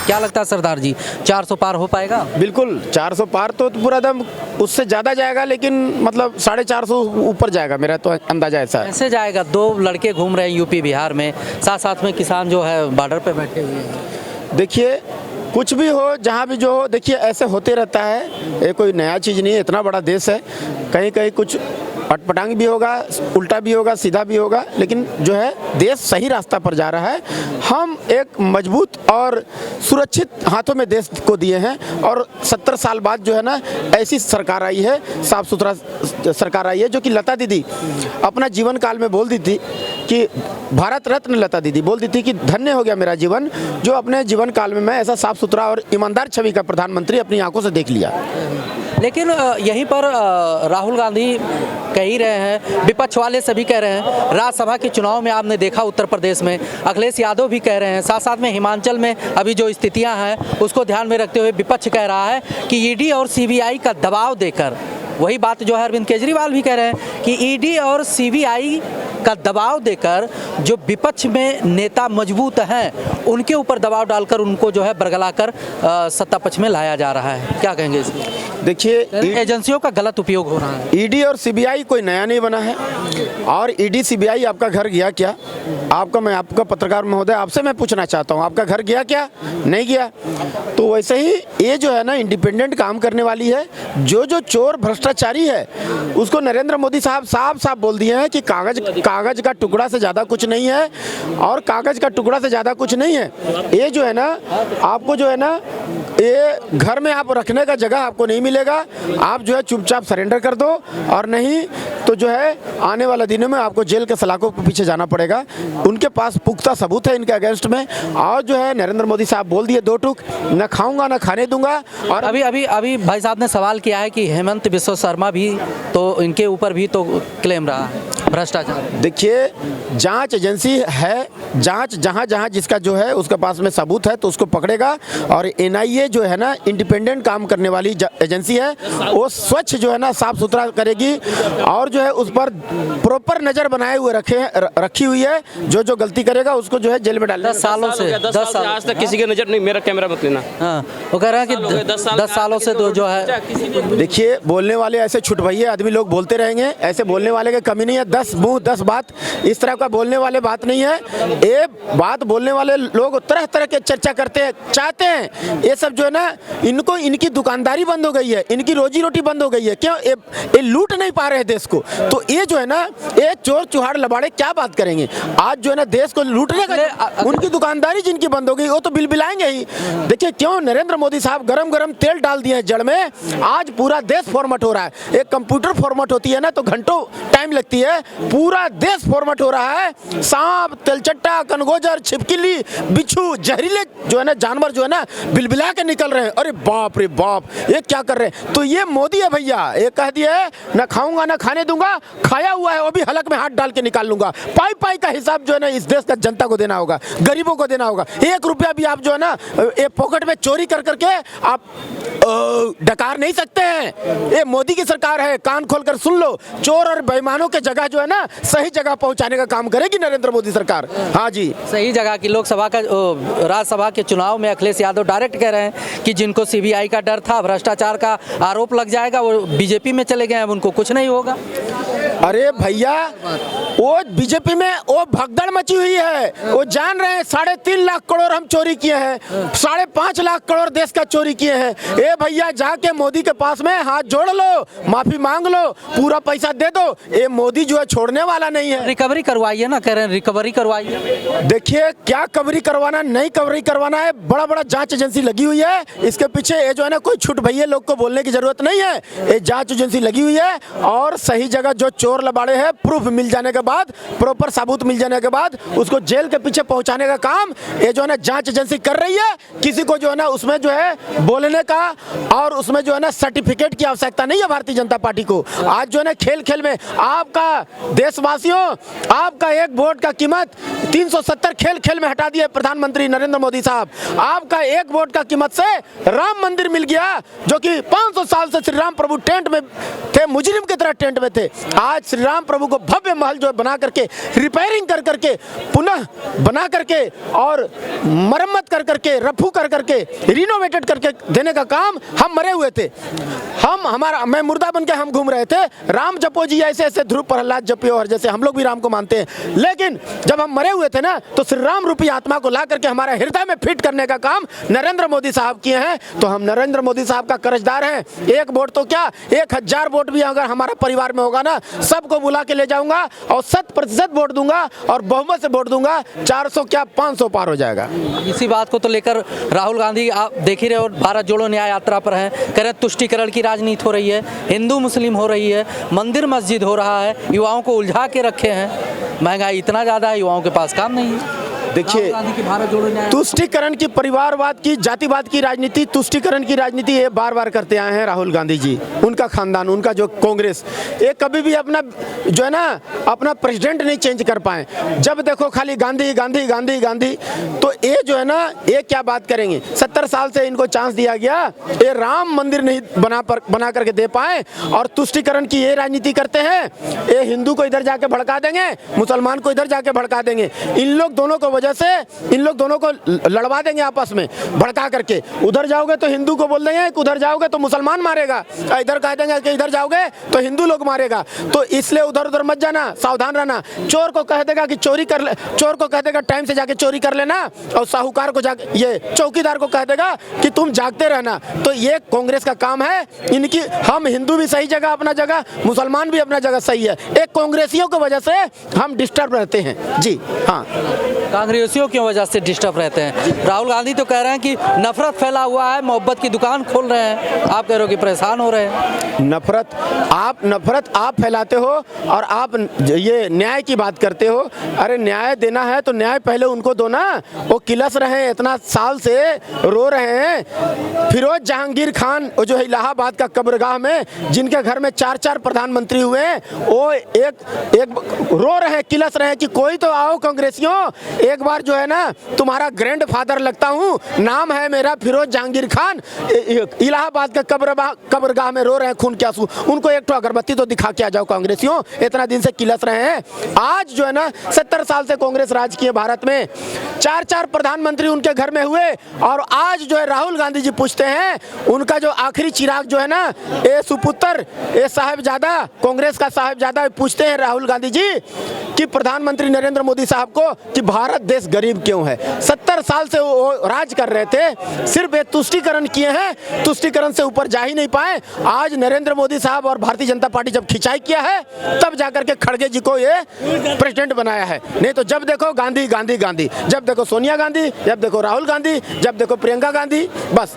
क्या लगता है सरदार जी, 400 पार हो पाएगा? बिल्कुल 400 पार तो पूरा दम उससे ज़्यादा जाएगा, लेकिन मतलब 450 ऊपर जाएगा, मेरा तो अंदाजा ऐसा है। कैसे जाएगा? 2 लड़के घूम रहे हैं यूपी बिहार में, साथ साथ में किसान जो है बॉर्डर पे बैठे हुए हैं। देखिए कुछ भी हो, जहाँ भी जो हो, देखिए ऐसे होते रहता है, ये कोई नया चीज़ नहीं है, इतना बड़ा देश है, कहीं कहीं कुछ अटपटांग भी होगा, उल्टा भी होगा, सीधा भी होगा, लेकिन जो है देश सही रास्ता पर जा रहा है। हम एक मजबूत और सुरक्षित हाथों में देश को दिए हैं, और 70 साल बाद जो है ना ऐसी सरकार आई है, साफ सुथरा सरकार आई है, जो कि लता दीदी अपना जीवन काल में बोल दी थी कि भारत रत्न लता दीदी बोल दी थी कि धन्य हो गया मेरा जीवन, जो अपने जीवन काल में मैं ऐसा साफ सुथरा और ईमानदार छवि का प्रधानमंत्री अपनी आंखों से देख लिया। लेकिन यहीं पर राहुल गांधी कह ही रहे हैं, विपक्ष वाले सभी कह रहे हैं, राज्यसभा के चुनाव में आपने देखा उत्तर प्रदेश में अखिलेश यादव भी कह रहे हैं, साथ साथ में हिमाचल में अभी जो स्थितियां हैं उसको ध्यान में रखते हुए विपक्ष कह रहा है कि ईडी और सीबीआई का दबाव देकर, वही बात जो है अरविंद केजरीवाल भी कह रहे हैं कि ईडी और सीबीआई का दबाव देकर जो विपक्ष में नेता मजबूत हैं उनके ऊपर दबाव डालकर उनको जो है बरगलाकर सत्ता पक्ष में लाया जा रहा है। क्या कहेंगे इसमें? देखिए एजेंसियों का गलत उपयोग हो रहा है। ईडी और सीबीआई कोई नया नहीं बना है, और ईडी सीबीआई आपका घर गया क्या? आपका पत्रकार महोदय आपसे मैं पूछना चाहता हूँ, आपका घर गया क्या? नहीं गया। तो वैसे ही ये जो है ना इंडिपेंडेंट काम करने वाली है, जो चोर भ्रष्टाचारी है उसको नरेंद्र मोदी साहब साफ साफ बोल दिए हैं कि कागज का टुकड़ा से ज़्यादा कुछ नहीं है, और कागज का टुकड़ा से ज़्यादा कुछ नहीं है। ये जो है ना आपको जो है ना ये घर में आप रखने का जगह आपको नहीं मिलेगा, आप जो है चुपचाप सरेंडर कर दो, और नहीं तो जो है आने वाले दिनों में आपको जेल के सलाखों के पीछे जाना पड़ेगा। उनके पास पुख्ता सबूत है इनके अगेंस्ट में, और जो है नरेंद्र मोदी साहब बोल दिए 2 टूक, न खाऊंगा न खाने दूंगा। और अभी भाई साहब ने सवाल किया है कि हेमंत बिस्वा शर्मा भी तो इनके ऊपर भी तो क्लेम रहा है भ्रष्टाचार। देखिए जांच एजेंसी है, जांच जहां जहां जिसका जो है उसके पास में सबूत है तो उसको पकड़ेगा, और एनआईए जो है ना इंडिपेंडेंट काम करने वाली एजेंसी है, वो स्वच्छ जो है ना साफ सुथरा करेगी, और जो है उस पर प्रॉपर नजर बनाए हुए रखी हुई है। जो गलती करेगा उसको जो है जेल में डालना। 10 सालों से 10 साल आज तक किसी की नजर नहीं, मेरा कैमरा मत लेना। हाँ, वो कह रहा है कि 10 सालों से तो जो है। देखिए बोलने वाले ऐसे छुटभइये आदमी लोग बोलते रहेंगे, ऐसे बोलने वाले की कमी नहीं है। 10 मुंह 10 बात, इस तरह का बोलने वाले बात नहीं है। ये बात बोलने वाले लोग तरह तरह के चर्चा करते हैं, चाहते हैं ये सब जो है ना इनको, इनकी दुकानदारी बंद हो गई है, इनकी रोजी रोटी बंद हो गई है। क्यों? ये लूट नहीं पा रहे हैं देश को, तो ये जो है ना ये चोर चुहाड़ लबाड़े क्या बात करेंगे? आज जो है ना देश को लूटने का, उनकी दुकानदारी जिनकी बंद हो गई वो तो बिलबिलाएंगे ही। देखिए क्यों नरेंद्र मोदी साहब गरम गरम तेल डाल दिए हैं जड़ में, आज पूरा देश फॉर्मेट हो रहा है। एक कंप्यूटर फॉर्मेट होती है ना तो घंटों टाइम लगती है, पूरा देश फॉर्मेट हो रहा है। सांप, तेलचट्टा, कनगोजर, छिपकली, बिच्छू, जहरीले जो है ना जानवर जो है ना बिलबिला के निकल रहे हैं। अरे बाप रे बाप, ये क्या कर रहे हैं? तो ये मोदी है भैया, ये कह दिया है ना खाऊंगा ना खाने दूंगा, खाया हुआ है वो भी हलक में हाथ डाल के निकाल लूंगा। पाई पाई का हिसाब जो है ना इस देश का जनता को देना होगा, गरीबों को देना होगा। 1 रुपया भी आप जो है ना ये पॉकेट में चोरी कर करके आप डकार नहीं सकते हैं। ये मोदी की सरकार है, कान खोलकर सुन लो। चोर और बेईमानों के जगह जो है ना सही जगह पहुंचाने का काम करेगी नरेंद्र मोदी सरकार। हाँ जी, सही जगह की। लोकसभा का राज्यसभा के चुनाव में अखिलेश यादव डायरेक्ट कह रहे हैं कि जिनको सीबीआई का डर था, भ्रष्टाचार का आरोप लग जाएगा, वो बीजेपी में चले गए, अब उनको कुछ नहीं होगा। अरे भैया वो बीजेपी में वो भगदड़ मची हुई है, वो जान रहे हैं 3.5 लाख करोड़ हम चोरी किए हैं, 5.5 लाख करोड़ देश का चोरी किए हैं। ए भैया जाके मोदी के पास में हाथ जोड़ लो, माफी मांग लो, पूरा पैसा दे दो। ये मोदी जो है छोड़ने वाला नहीं है। रिकवरी करवाइए ना, कह रहे हैं रिकवरी करवाइए। देखिए क्या कवरी करवाना, नहीं कवरी करवाना है, बड़ा बड़ा जांच एजेंसी लगी हुई है इसके पीछे। ये जो है ना कोई छुट भैया लोग को बोलने की जरूरत नहीं है, ये जांच एजेंसी लगी हुई है, और सही जगह जो चोर लबाड़े हैं प्रूफ मिल जाने के बाद, प्रॉपर सबूत मिल जाने के बाद उसको जेल के पीछे पहुंचाने का काम ये जो है ना जांच एजेंसी कर रही है। किसी को जो है ना उसमें जो है बोलने का और उसमें जो है ना सर्टिफिकेट की आवश्यकता नहीं है भारतीय जनता पार्टी को। आज जो है ना खेल खेल में आपका देशवासियों, आपका एक वोट का कीमत 370 खेल खेल में हटा दिया प्रधानमंत्री नरेंद्र मोदी साहब। आपका एक वोट का कीमत से राम मंदिर मिल गया, जो कि 500 साल से श्री राम प्रभु टेंट में थे, मुजरिम की तरह टेंट में थे। आज आज श्री राम प्रभु को भव्य महल जो बना करके रिपेयरिंग कर करके पुनः बना करके और मरम्मत कर करके रफू कर करके रिनोवेटेड करके देने का काम हम मरे हुए थे। मैं मुर्दा बन के हम घूम रहे थे। राम जपो जी ऐसे ऐसे ध्रुव प्रहलाद जपियो, और जैसे हम लोग भी राम को मानते हैं, लेकिन जब हम मरे हुए थे ना तो श्री राम रूपी आत्मा को ला करके हमारे हृदय में फिट करने का काम नरेंद्र मोदी साहब किए हैं। तो हम नरेंद्र मोदी साहब का कर्जदार हैं। एक वोट तो क्या 1000 वोट भी अगर हमारा परिवार में होगा ना, सबको बुला के ले जाऊंगा और 100% वोट दूंगा और बहुमत से वोट दूंगा। 400 क्या 500 पार हो जाएगा। इसी बात को तो लेकर राहुल गांधी आप देख ही रहे हो, भारत जोड़ो न्याय यात्रा पर हैं, कह रहे तुष्टीकरण की राजनीति हो रही है, हिंदू मुस्लिम हो रही है, मंदिर मस्जिद हो रहा है, युवाओं को उलझा के रखे हैं। महंगाई इतना ज़्यादा है, युवाओं के पास काम नहीं है। देखिए, तुष्टीकरण की, परिवारवाद की, जातिवाद की राजनीति, तुष्टीकरण की राजनीति ये बार बार करते आए हैं राहुल गांधी जी, उनका खानदान, उनका जो कांग्रेस, ये कभी भी अपना जो है ना अपना प्रेसिडेंट नहीं चेंज कर पाए। जब देखो खाली गांधी गांधी गांधी गांधी। तो ये जो है ना, ये क्या बात करेंगे। 70 साल से इनको चांस दिया गया, ये राम मंदिर नहीं बना करके दे पाए और तुष्टीकरण की ये राजनीति करते हैं। ये हिंदू को इधर जाके भड़का देंगे, मुसलमान को इधर जाके भड़का देंगे। इन लोग दोनों को से इन लोग दोनों को लड़वा देंगे आपस में भड़का करके। उधर जाओगे तो हिंदू को बोल देंगे, उधर जाओगे तो मुसलमान मारेगा, इधर कह देंगे कि इधर जाओगे तो हिंदू लोग मारेगा। तो इसलिए उधर उधर मत जाना, सावधान रहना। चोर को कह देगा कि चोरी कर ले, चोर को कह देगा टाइम से जाके चोरी कर लेना, और साहूकार को जाके, ये चौकीदार को कह देगा कि तुम जागते रहना। तो ये कांग्रेस का काम है इनकी। हम हिंदू भी सही जगह अपना जगह, मुसलमान भी अपना जगह सही है। एक कांग्रेसियों की वजह से हम डिस्टर्ब रहते हैं जी। हाँ, कांग्रेसियों की वजह से डिस्टर्ब रहते हैं। राहुल गांधी तो कह रहे हैं कि नफरत फैला हुआ है, मोहब्बत की दुकान खोल रहे हैं। आप कह रहे हो कि परेशान हो रहे हैं। नफरत आप फैलाते हो और आप ये न्याय की बात करते हो। अरे न्याय देना है तो न्याय पहले उनको दो ना। वो किलस रहे हैं, इतना साल से रो रहे हैं। फिरोज जहांगीर खान वो जो है इलाहाबाद का कब्रगाह में, जिनके घर में 4 प्रधानमंत्री हुए, वो एक रो रहे हैं, किलस रहे हैं कि कोई तो आओ कांग्रेसियों, एक बार जो है ना तुम्हारा ग्रैंड फादर लगता हूँ, नाम है मेरा फिरोज जहांगीर खान, इलाहाबाद के कब्रगाह में रो रहे हैं खून के आंसू। उनको एक अगरबत्ती तो दिखा के आ जाओ कांग्रेसियों, इतना दिन से किलस रहे हैं। आज जो है ना 70 साल से कांग्रेस राज की है भारत में, 4 प्रधानमंत्री उनके घर में हुए, और आज जो है राहुल गांधी जी पूछते हैं, उनका जो आखिरी चिराग जो है ना, ये सुपुत्र, ये साहिबजादा, कांग्रेस का साहिबजादा, पूछते हैं राहुल गांधी जी कि प्रधानमंत्री नरेंद्र मोदी साहब को कि भारत देश गरीब क्यों है। 70 साल से वो राज कर रहे थे, सिर्फ एक तुष्टीकरण किए हैं, तुष्टीकरण से ऊपर जा ही नहीं पाए। आज नरेंद्र मोदी साहब और भारतीय जनता पार्टी जब खिंचाई किया है, तब जाकर के खड़गे जी को ये प्रेसिडेंट बनाया है। नहीं तो जब देखो गांधी गांधी गांधी, जब देखो सोनिया गांधी, जब देखो राहुल गांधी, जब देखो प्रियंका गांधी, बस।